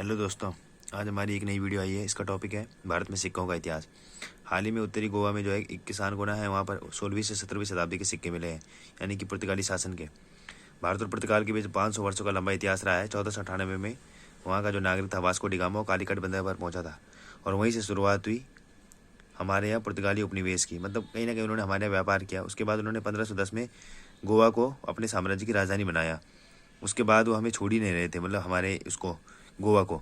Hello दोस्तों, आज हमारी एक नई वीडियो आई है। इसका टॉपिक है भारत में सिक्कों का इतिहास। हाल ही में उत्तरी गोवा में जो है एक किसान गोना है, वहाँ पर 16वीं से 17वीं शताब्दी के सिक्के मिले हैं, यानी कि पुर्तगाली शासन के। भारत और पुर्तगाल के बीच 500 वर्षों का लंबा इतिहास रहा है। 1498 में वहाँ का जो नागरिक था वास्को डी गामा कालीकट बंदर पर पहुँचा था और वहीं से शुरुआत हुई हमारे यहाँ पुर्तगाली उपनिवेश की। मतलब कहीं ना कहीं उन्होंने हमारे यहाँ व्यापार किया। उसके बाद उन्होंने 1510 में गोवा को अपने साम्राज्य की राजधानी बनाया। उसके बाद वो हमें छोड़ ही नहीं रहे थे, मतलब हमारे उसको गोवा को।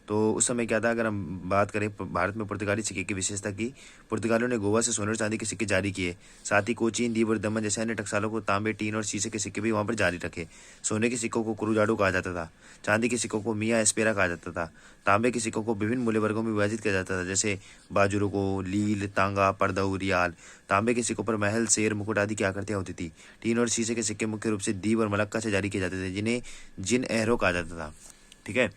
तो उस समय क्या था, अगर हम बात करें भारत में पुर्तगाली सिक्के की विशेषता की, पुर्तगालियों ने गोवा से सोने और चांदी के सिक्के जारी किए। साथ ही कोचीन, दीव और दमन जैसे अन्य टकसालों को तांबे, टीन और शीशे के सिक्के भी वहाँ पर जारी रखे। सोने के सिक्कों को कुरुजाडू कहा जाता था, चांदी के सिक्कों को मिया एस्पेरा कहा जाता था, तांबे के सिक्कों को विभिन्न मूल्य वर्गों में विभाजित किया जाता था, जैसे बाजुरो को, लील, तांगा, परदऊ, रियाल। तांबे के सिक्कों पर महल, शेर, मुकुट आदि की आकृतियाँ होती थी। टीन और शीशे के सिक्के मुख्य रूप से दीव और मलक्का से जारी किए जाते थे, जिन्हें जिन एहरो कहा जाता था। ठीक है,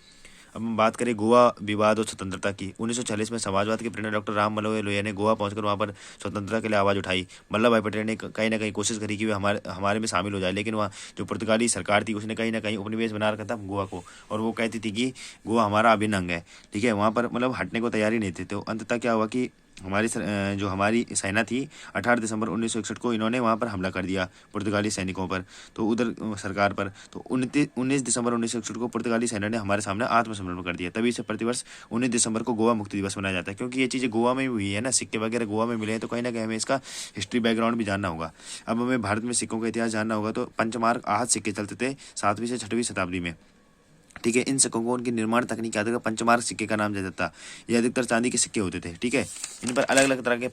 अब हम बात करें गोवा विवाद और स्वतंत्रता की। 1940 में समाजवाद के प्रेरणा डॉक्टर राम मनोहर लोहिया ने गोवा पहुंचकर वहां पर स्वतंत्रता के लिए आवाज़ उठाई। वल्लभ भाई पटेल ने कहीं ना कहीं कोशिश करी कि वे हमारे में शामिल हो जाए, लेकिन वहाँ जो पुर्तगाली सरकार थी उसने कहीं ना कहीं उपनिवेश बना रखा था गोवा को, और वो कहती थी कि गोवा हमारा अभिन्न अंग है। ठीक है, वहाँ पर मतलब हटने को तैयारी नहीं थी। तो अंततः क्या हुआ कि जो हमारी सेना थी, 18 दिसंबर 1961 को इन्होंने वहाँ पर हमला कर दिया पुर्तगाली सैनिकों पर, तो उधर सरकार पर। तो 19 दिसंबर 1961 को पुर्तगाली सेना ने हमारे सामने आत्मसमर्पण कर दिया। तभी से प्रतिवर्ष 19 दिसंबर को गोवा मुक्ति दिवस मनाया जाता है, क्योंकि ये चीज़ें गोवा में हुई है ना, सिक्के वगैरह गोवा में मिले हैं, तो कहीं ना कहीं हमें इसका हिस्ट्री बैकग्राउंड भी जानना होगा। अब हमें भारत में सिक्कों का इतिहास जानना होगा। तो पंचमार्क आहत सिक्के चलते थे 7वीं से 6वीं शताब्दी में। ठीक है, इन सिक्कों को उनकी निर्माण तकनीक आधार पर पंचमार्क सिक्के का नाम दिया जाता था। ये अधिकतर चांदी के सिक्के होते थे। ठीक है, इन पर अलग अलग तरह के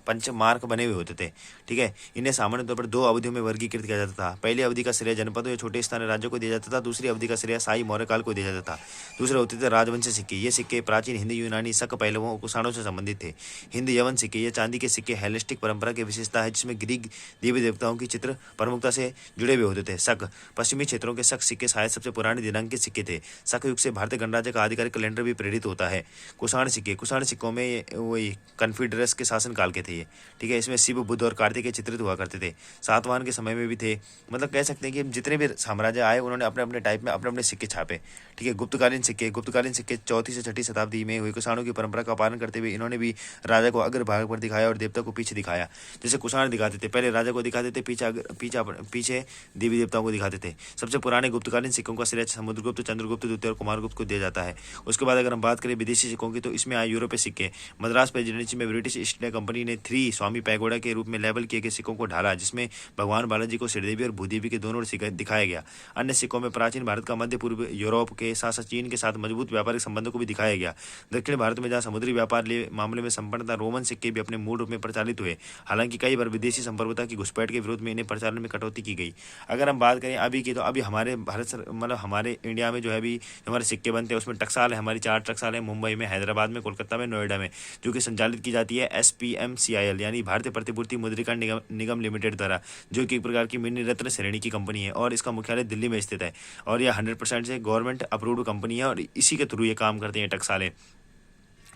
पंचमार्क बने हुए होते थे। ठीक है, इन्हें सामान्य तौर पर 2 अवधियों में वर्गीकृत किया जाता था। पहली अवधि का श्रेय जनपदों या छोटे स्थानीय राज्यों को दिया जाता था। दूसरी अवधि का श्रेय शाही मौर्य काल को दिया जाता था। दूसरे होते थे राजवंशी सिक्के। ये सिक्के प्राचीन हिंदी, यूनानी, शक पहलुओं और कुषाणों से संबंधित थे। हिंद यवन सिक्के, ये चांदी के सिक्के हेलेनिस्टिक परंपरा की विशेषता है, जिसमें ग्रीक देवी देवताओं की चित्र प्रमुखता से जुड़े हुए होते थे। शक, पश्चिमी क्षेत्रों के शक सिक्के शायद सबसे पुराने दिनांकित सिक्के थे। शक युग से भारतीय गणराज्य का आधिकारिक कैलेंडर भी प्रेरित होता है। कुषाण सिक्के, कुषाण सिक्कों में वही कन्फिडरस के शासन काल के थे ये। ठीक है, इसमें शिव, बुध और कार्तिकेय चित्रित हुआ करते थे। सातवाहन के समय में भी थे। मतलब कह सकते हैं कि जितने भी साम्राज्य आए उन्होंने अपने अपने टाइप में अपने अपने सिक्के छापे। ठीक है, गुप्तकालीन सिक्के, गुप्तकालीन सिक्के 4वीं से 6वीं शताब्दी में हुई कुषाणों की परंपरा का पालन करते हुए इन्होंने भी राजा को अग्रभाग पर दिखाया और देवता को पीछे दिखाया। जैसे कुषाण दिखाते थे, पहले राजा को दिखाते थे, पीछे देवी देवताओं को दिखाते थे। सबसे पुराने गुप्तकालीन सिक्कों का श्रेय समुद्रगुप्त, चंद्रगुप्त द्वितीय और कुमारगुप्त को दिया जाता है। उसके बाद अगर हम बात करें विदेशी सिक्कों की, तो इसमें आए यूरोपीय सिक्के। मद्रास प्रेसिडेंसी में ब्रिटिश ईस्ट इंडिया कंपनी ने 3 स्वामी पैगोडा के रूप में लेबल किए गए सिक्कों को ढाला, जिसमें भगवान बालाजी को श्रीदेवी और भूदेवी के दोनों ओर दिखाया गया। अन्य सिक्कों में प्राचीन भारत का मध्य पूर्व यूरोप के साथ चीन के साथ मजबूत व्यापारिक संबंधों को भी दिखाया गया। दक्षिण भारत में जहां समुद्री व्यापार मामले में संपन्न था, रोमन सिक्के भी अपने मूल रूप में प्रचालित हुए। हालांकि कई बार विदेशी संप्रभुता की घुसपैठ के विरोध में इन्हें प्रचालन में कटौती की गई। अगर हम बात करें अभी की, तो अभी हमारे मतलब हमारे इंडिया में जो है अभी हमारे सिक्के बनते हैं, उसमें टकसाल है, हमारी 4 टकसाल है मुंबई में, हैदराबाद में, कोलकाता में, नोएडा में, जो कि संचालित की जाती है SPMCIL यानी भारतीय प्रतिपूर्ति मुद्रिकरण निगम लिमिटेड द्वारा, जो कि एक प्रकार की मिनी रत्न श्रेणी की कंपनी है और इसका मुख्यालय दिल्ली में स्थित है। और यह 100% से गवर्नमेंट अप्रूव्ड कंपनी है और इसी के थ्रू ये काम करते हैं टकसालें।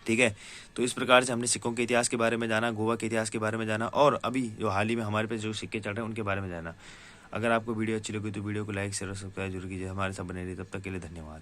ठीक है, तो इस प्रकार से हमने सिक्कों के इतिहास के बारे में जाना, गोवा के इतिहास के बारे में जाना, और अभी जो हाल ही में हमारे पास जो सिक्के चल रहे हैं उनके बारे में जाना। अगर आपको वीडियो अच्छी लगी तो वीडियो को लाइक, शेयर और सब्सक्राइब जरूर कीजिए। हमारे साथ बने रहिए, तब तक के लिए धन्यवाद।